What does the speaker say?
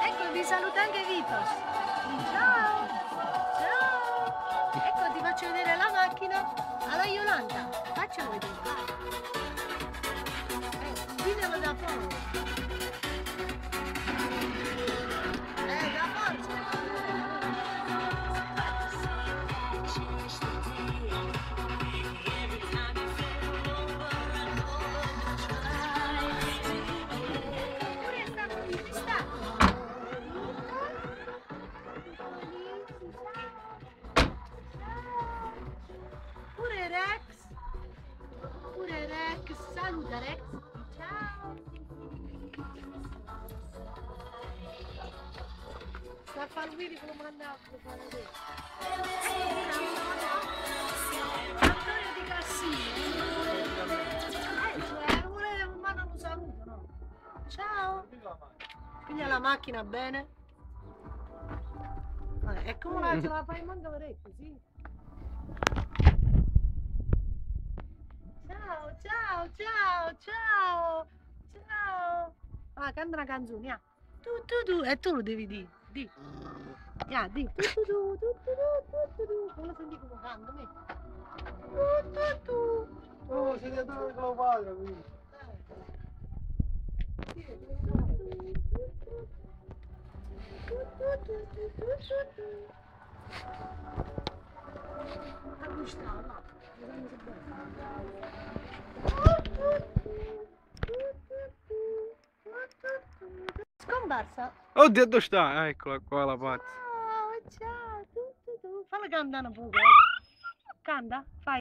Ecco, vi saluta anche Vitos. Ciao! Ciao! Ecco, ti faccio vedere la macchina alla Yolanda. Faccelo vedere. Guidalo da poco. Da forza! Pure Rex, saluta Rex, ciao! Sta a fare il video come andava a fare adesso. Antonio di Cassino. Cioè, un mano lo saluto, no? Ciao! Quindi la macchina bene? Vabbè, è come la ce la fai manca l'orecchio, sì? Ciao, ciao, ciao, ciao, ciao. Ah, canta una canzone, ah. Tu, e tu lo devi dire, di. Ya, di. Tu. Come senti come canta, me? Tu. Oh, siete due con la quadra, quindi. Scomparsa. Oddio, dove sta? Eccola qua la pazza. Ciao, ciao, tu. Falla cantare un po'. Canta, fai.